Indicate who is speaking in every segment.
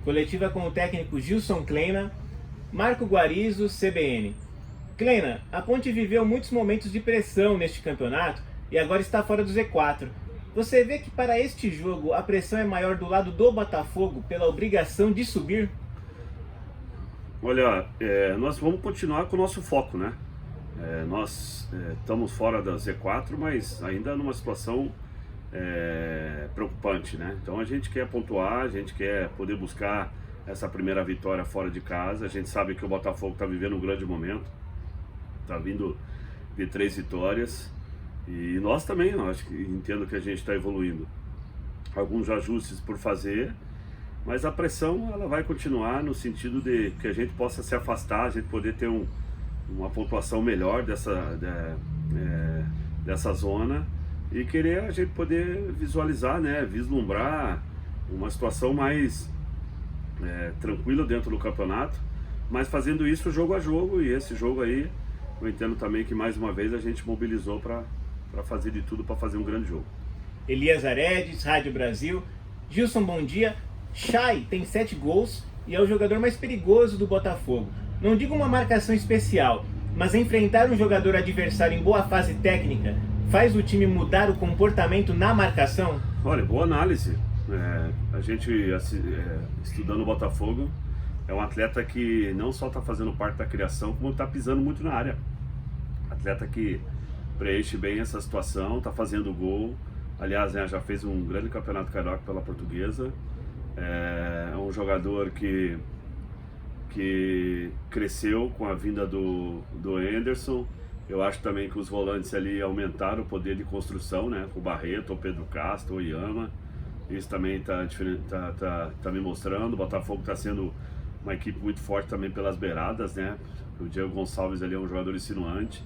Speaker 1: Coletiva com o técnico Gilson Kleina, Marco Guarizo, CBN. Kleina, a Ponte viveu muitos momentos de pressão neste campeonato e agora está fora do Z4. Você vê que para este jogo a pressão é maior do lado do Botafogo pela obrigação de subir?
Speaker 2: Olha, nós vamos continuar com o nosso foco, né? Nós estamos fora da Z4, mas ainda numa situação preocupante, né? Então a gente quer pontuar, a gente quer poder buscar essa primeira vitória fora de casa. A gente sabe que o Botafogo está vivendo um grande momento, está vindo de 3 vitórias e nós também, eu acho que entendo que a gente está evoluindo. Alguns ajustes por fazer, mas a pressão ela vai continuar no sentido de que a gente possa se afastar, a gente poder ter uma pontuação melhor dessa zona e querer a gente poder visualizar, né, vislumbrar uma situação mais tranquila dentro do campeonato, mas fazendo isso jogo a jogo. E esse jogo aí eu entendo também que mais uma vez a gente mobilizou para fazer de tudo para fazer um grande jogo.
Speaker 1: Elias Aredes, Rádio Brasil. Gilson, bom dia. Chay tem 7 gols e é o jogador mais perigoso do Botafogo. Não digo uma marcação especial, mas enfrentar um jogador adversário em boa fase técnica faz o time mudar o comportamento na marcação?
Speaker 2: Olha, boa análise. A gente, estudando o Botafogo, é um atleta que não só está fazendo parte da criação, como está pisando muito na área. Atleta que preenche bem essa situação, está fazendo gol. Aliás, já fez um grande campeonato carioca pela Portuguesa. É um jogador que cresceu com a vinda do Anderson. Eu acho também que os volantes ali aumentaram o poder de construção, né? O Barreto, o Pedro Castro, o Yama. Isso também tá me mostrando. O Botafogo está sendo uma equipe muito forte também pelas beiradas, né? O Diego Gonçalves ali é um jogador insinuante.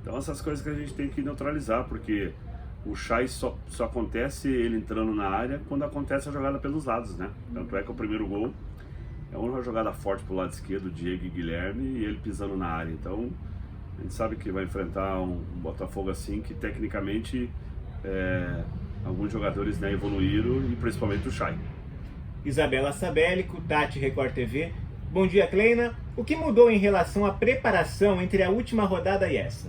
Speaker 2: Então essas coisas que a gente tem que neutralizar, porque o Chay só acontece ele entrando na área quando acontece a jogada pelos lados, né? Tanto é que o primeiro gol é uma jogada forte pro lado esquerdo, Diego e Guilherme, e ele pisando na área. Então a gente sabe que vai enfrentar um Botafogo assim, que tecnicamente alguns jogadores, né, evoluíram, e principalmente o Chay.
Speaker 1: Isabela Sabélico, Tati Record TV. Bom dia, Kleina. O que mudou em relação à preparação entre a última rodada e essa?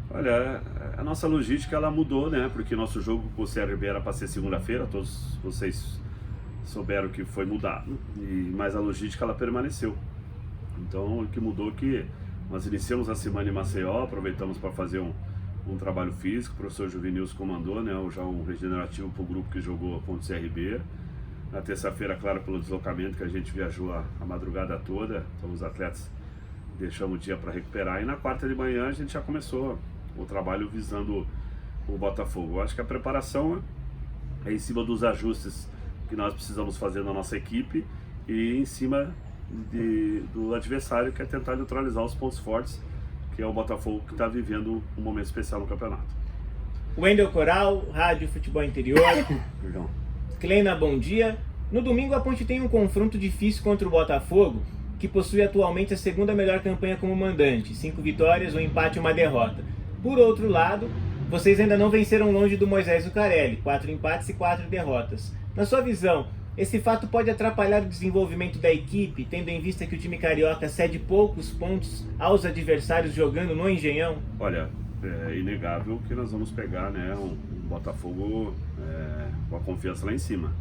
Speaker 2: Olha, a nossa logística ela mudou, né? Porque nosso jogo com o CRB era para ser segunda-feira, todos vocês souberam que foi mudado, mas a logística ela permaneceu. Então o que mudou é que nós iniciamos a semana em Maceió, aproveitamos para fazer um trabalho físico. O professor Juvenilson comandou, né? Já um regenerativo para o grupo que jogou contra o CRB. Na terça-feira, claro, pelo deslocamento que a gente viajou a madrugada toda, então os atletas deixamos o dia para recuperar, e na quarta de manhã a gente já começou o trabalho visando o Botafogo. Eu acho que a preparação é em cima dos ajustes que nós precisamos fazer na nossa equipe e em cima do adversário, que é tentar neutralizar os pontos fortes, que é o Botafogo, que está vivendo um momento especial no campeonato.
Speaker 1: Wendel Coral, Rádio Futebol Interior.
Speaker 2: Perdão.
Speaker 1: Kleina, bom dia. No domingo a Ponte tem um confronto difícil contra o Botafogo, que possui atualmente a segunda melhor campanha como mandante, 5 vitórias, um empate e uma derrota. Por outro lado, vocês ainda não venceram longe do Moisés Zucarelli, 4 empates e 4 derrotas. Na sua visão, esse fato pode atrapalhar o desenvolvimento da equipe, tendo em vista que o time carioca cede poucos pontos aos adversários jogando no Engenhão?
Speaker 2: Olha, é inegável que nós vamos pegar, né, um Botafogo com a confiança lá em cima.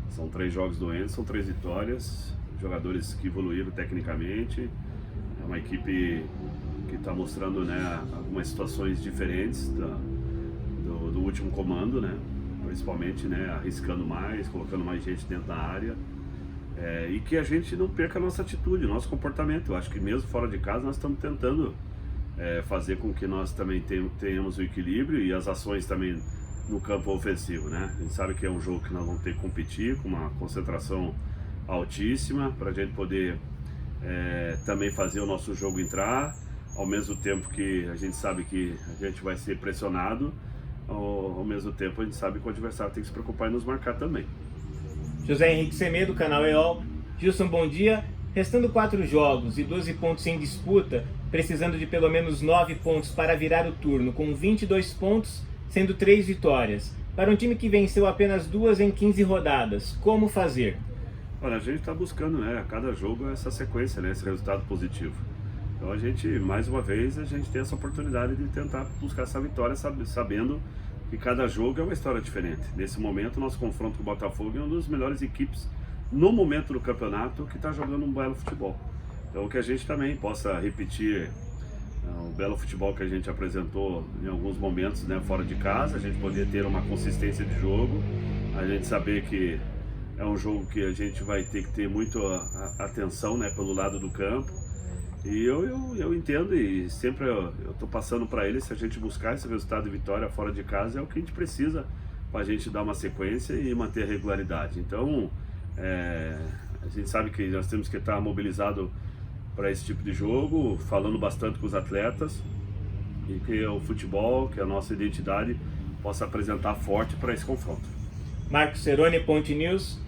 Speaker 2: São 3 jogos do Enzo, são 3 vitórias, jogadores que evoluíram tecnicamente. É uma equipe que está mostrando, né, algumas situações diferentes do último comando, né? Principalmente, né, arriscando mais, colocando mais gente dentro da área, e que a gente não perca a nossa atitude, o nosso comportamento. Eu acho que mesmo fora de casa nós estamos tentando fazer com que nós também tenhamos o equilíbrio e as ações também no campo ofensivo, né? A gente sabe que é um jogo que nós vamos ter que competir com uma concentração altíssima para a gente poder também fazer o nosso jogo entrar, ao mesmo tempo que a gente sabe que a gente vai ser pressionado. Ao mesmo tempo a gente sabe que o adversário tem que se preocupar em nos marcar também.
Speaker 1: José Henrique Semedo, canal EOL. Gilson, bom dia. Restando 4 jogos e 12 pontos em disputa, precisando de pelo menos 9 pontos para virar o turno, com 22 pontos, sendo 3 vitórias. Para um time que venceu apenas 2 em 15 rodadas, como fazer?
Speaker 2: Olha, a gente está buscando, né, a cada jogo essa sequência, né, esse resultado positivo. Então a gente, mais uma vez, a gente tem essa oportunidade de tentar buscar essa vitória, sabendo que cada jogo é uma história diferente. Nesse momento, o nosso confronto com o Botafogo é uma das melhores equipes no momento do campeonato que está jogando um belo futebol. Então que a gente também possa repetir o belo futebol que a gente apresentou em alguns momentos, né, fora de casa, a gente poder ter uma consistência de jogo, a gente saber que é um jogo que a gente vai ter que ter muito atenção, né, pelo lado do campo. E eu entendo e sempre eu estou passando para eles, se a gente buscar esse resultado de vitória fora de casa, é o que a gente precisa para a gente dar uma sequência e manter a regularidade. Então, a gente sabe que nós temos que estar mobilizado para esse tipo de jogo, falando bastante com os atletas e que o futebol, que a nossa identidade possa apresentar forte para esse confronto.
Speaker 1: Marcos Ceroni, Ponte News.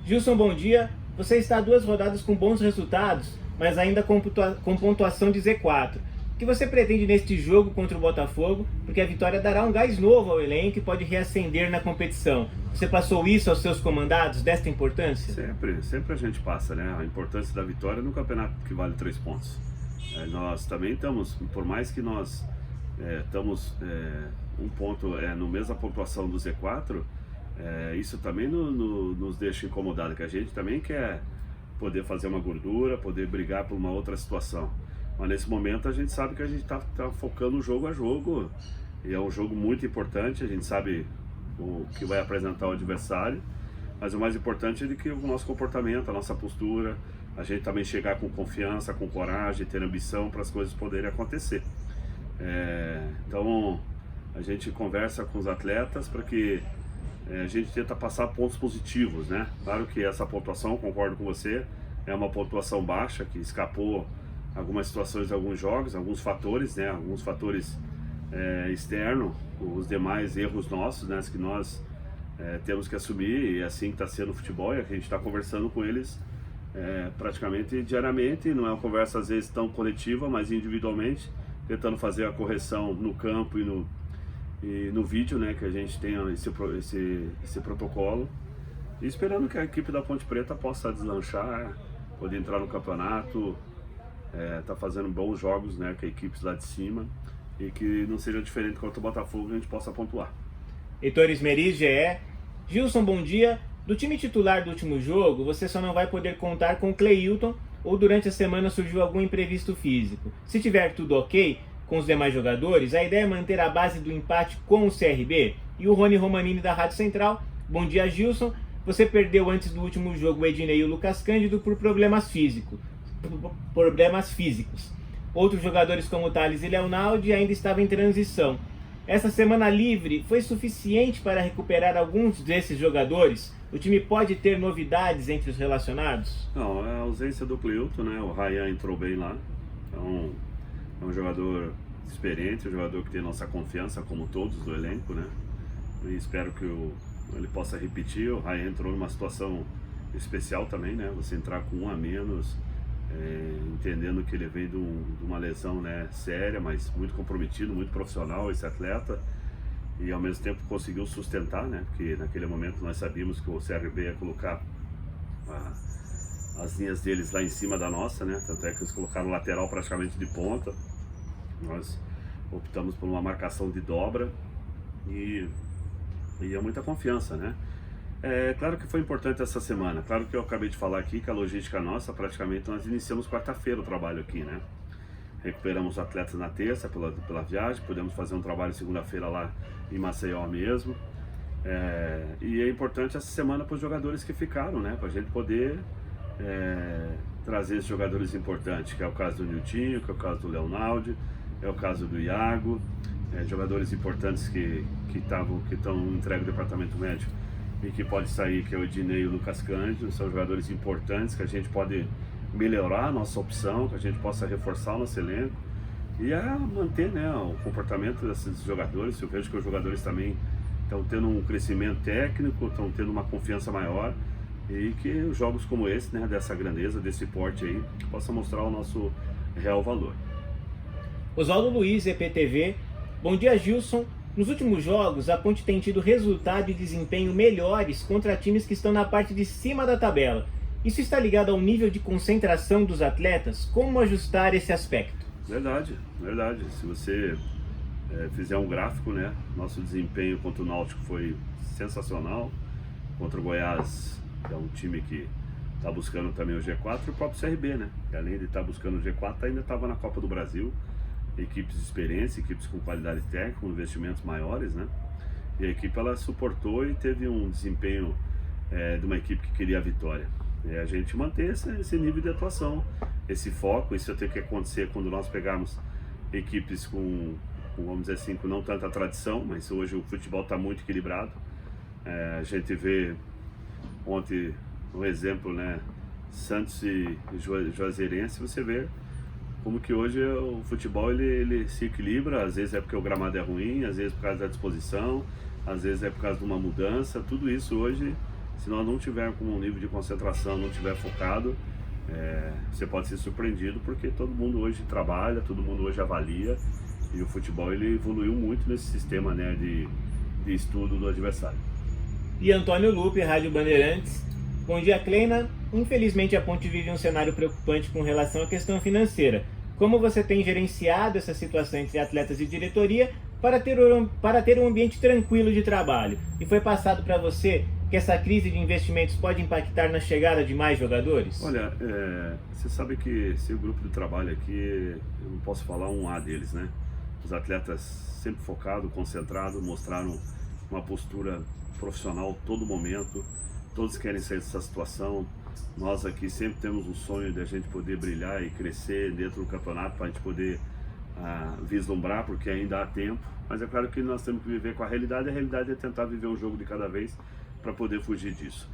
Speaker 1: Gilson, bom dia. Você está 2 rodadas com bons resultados, mas ainda com pontuação de Z4. O que você pretende neste jogo contra o Botafogo? Porque a vitória dará um gás novo ao elenco e pode reacender na competição. Você passou isso aos seus comandados, desta importância?
Speaker 2: Sempre a gente passa, né? A importância da vitória no campeonato que vale 3 pontos. Nós também estamos, por mais que nós estamos um ponto no mesma pontuação do Z4, isso também nos deixa incomodado, que a gente também quer poder fazer uma gordura, poder brigar por uma outra situação. Mas nesse momento a gente sabe que a gente está focando jogo a jogo, e é um jogo muito importante, a gente sabe o que vai apresentar o adversário, mas o mais importante é que o nosso comportamento, a nossa postura, a gente também chegar com confiança, com coragem, ter ambição para as coisas poderem acontecer. Então a gente conversa com os atletas para que a gente tenta passar pontos positivos, né? Claro que essa pontuação, concordo com você, é uma pontuação baixa, que escapou algumas situações de alguns jogos, alguns fatores, né? Alguns fatores externos, os demais erros nossos, né? Que nós temos que assumir, e assim que está sendo o futebol, e a gente está conversando com eles praticamente diariamente, não é uma conversa às vezes tão coletiva, mas individualmente, tentando fazer a correção no campo e no vídeo, né, que a gente tenha esse protocolo, e esperando que a equipe da Ponte Preta possa deslanchar, poder entrar no campeonato, tá fazendo bons jogos, né, com equipes lá de cima, e que não seja diferente contra o Botafogo, a gente possa pontuar.
Speaker 1: Heitor Esmeriz, GE. Gilson, bom dia. Do time titular do último jogo, você só não vai poder contar com o Cleilton, ou durante a semana surgiu algum imprevisto físico. Se tiver tudo ok com os demais jogadores, a ideia é manter a base do empate com o CRB. E o Rony Romanini da Rádio Central. Bom dia, Gilson. Você perdeu antes do último jogo o Ednei e o Lucas Cândido por problemas físicos. Outros jogadores como Thales e Leonaldi ainda estavam em transição. Essa semana livre foi suficiente para recuperar alguns desses jogadores? O time pode ter novidades entre os relacionados?
Speaker 2: Não, a ausência do Cleilton, né? O Ryan entrou bem lá. Então, é um jogador experiente, um jogador que tem nossa confiança, como todos do elenco, né? E espero que ele possa repetir. O Ryan entrou numa situação especial também, né? Você entrar com um a menos, entendendo que ele veio de uma lesão, né, séria, mas muito comprometido, muito profissional esse atleta, e ao mesmo tempo conseguiu sustentar, né? Porque naquele momento nós sabíamos que o CRB ia colocar as linhas deles lá em cima da nossa, né? Tanto é que eles colocaram o lateral praticamente de ponta. Nós optamos por uma marcação de dobra e é muita confiança, né? Claro que foi importante essa semana. Claro que eu acabei de falar aqui que a logística nossa, praticamente nós iniciamos quarta-feira o trabalho aqui, né? Recuperamos os atletas na terça pela viagem, pudemos fazer um trabalho segunda-feira lá em Maceió mesmo. E é importante essa semana para os jogadores que ficaram, né? Para a gente poder trazer esses jogadores importantes, que é o caso do Niltinho, que é o caso do Leonaldi, é o caso do Iago, jogadores importantes que estão entregue ao departamento médico e que pode sair, que é o Ednei e o Lucas Cândido. São jogadores importantes que a gente pode melhorar a nossa opção, que a gente possa reforçar o nosso elenco e manter, né, o comportamento desses jogadores. Eu vejo que os jogadores também estão tendo um crescimento técnico, estão tendo uma confiança maior, e que jogos como esse, né, dessa grandeza, desse porte aí, possa mostrar o nosso real valor.
Speaker 1: Oswaldo Luiz, EPTV. Bom dia, Gilson. Nos últimos jogos, a Ponte tem tido resultado e desempenho melhores contra times que estão na parte de cima da tabela. Isso está ligado ao nível de concentração dos atletas? Como ajustar esse aspecto?
Speaker 2: Verdade, verdade. Se você fizer um gráfico, né? Nosso desempenho contra o Náutico foi sensacional. Contra o Goiás, que é um time que está buscando também o G4, e o próprio CRB, né? Que além de estar buscando o G4, ainda estava na Copa do Brasil. Equipes de experiência, equipes com qualidade técnica, com investimentos maiores, né? E a equipe ela suportou e teve um desempenho de uma equipe que queria a vitória. E a gente manter esse nível de atuação, esse foco. Isso tem que acontecer quando nós pegarmos equipes vamos dizer assim, com não tanta tradição, mas hoje o futebol está muito equilibrado. A gente vê ontem um exemplo, né? Santos e Juazeirense, você vê como que hoje o futebol ele se equilibra. Às vezes é porque o gramado é ruim, às vezes por causa da disposição, às vezes é por causa de uma mudança. Tudo isso hoje, se nós não tivermos como um nível de concentração, não tiver focado, você pode ser surpreendido, porque todo mundo hoje trabalha, todo mundo hoje avalia, e o futebol ele evoluiu muito nesse sistema, né, de estudo do adversário.
Speaker 1: E Antônio Lupe, Rádio Bandeirantes. Bom dia, Kleina. Infelizmente a Ponte vive um cenário preocupante com relação à questão financeira. Como você tem gerenciado essa situação entre atletas e diretoria para ter um ambiente tranquilo de trabalho? E foi passado para você que essa crise de investimentos pode impactar na chegada de mais jogadores?
Speaker 2: Olha, você sabe que esse grupo de trabalho aqui, eu não posso falar um A deles, né? Os atletas sempre focados, concentrados, mostraram uma postura profissional todo momento. Todos querem sair dessa situação. Nós aqui sempre temos um sonho de a gente poder brilhar e crescer dentro do campeonato, para a gente poder vislumbrar, porque ainda há tempo. Mas é claro que nós temos que viver com a realidade. A realidade é tentar viver um jogo de cada vez para poder fugir disso.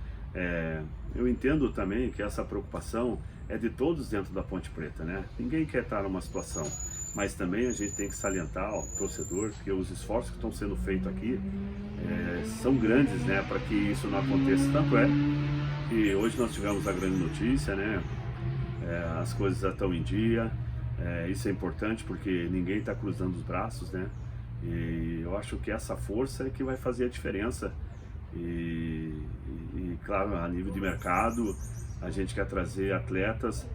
Speaker 2: Eu entendo também que essa preocupação é de todos dentro da Ponte Preta, né? Ninguém quer estar numa situação, mas também a gente tem que salientar ao torcedor que os esforços que estão sendo feitos aqui são grandes, né, para que isso não aconteça. Tanto é que hoje nós tivemos a grande notícia, né? As coisas já estão em dia. Isso é importante porque ninguém está cruzando os braços, né? E eu acho que essa força é que vai fazer a diferença. E claro, a nível de mercado, a gente quer trazer atletas.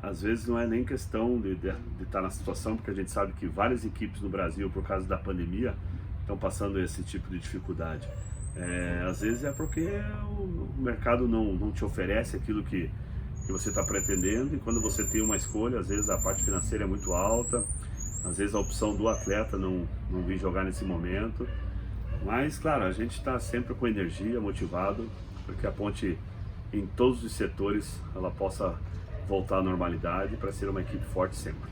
Speaker 2: Às vezes não é nem questão de estar na situação, porque a gente sabe que várias equipes no Brasil, por causa da pandemia, estão passando esse tipo de dificuldade. Às vezes é porque o mercado não te oferece aquilo que você está pretendendo, e quando você tem uma escolha, às vezes a parte financeira é muito alta, às vezes a opção do atleta não vir jogar nesse momento. Mas claro, a gente está sempre com energia, motivado, para que a Ponte, em todos os setores, ela possa voltar à normalidade, para ser uma equipe forte sempre.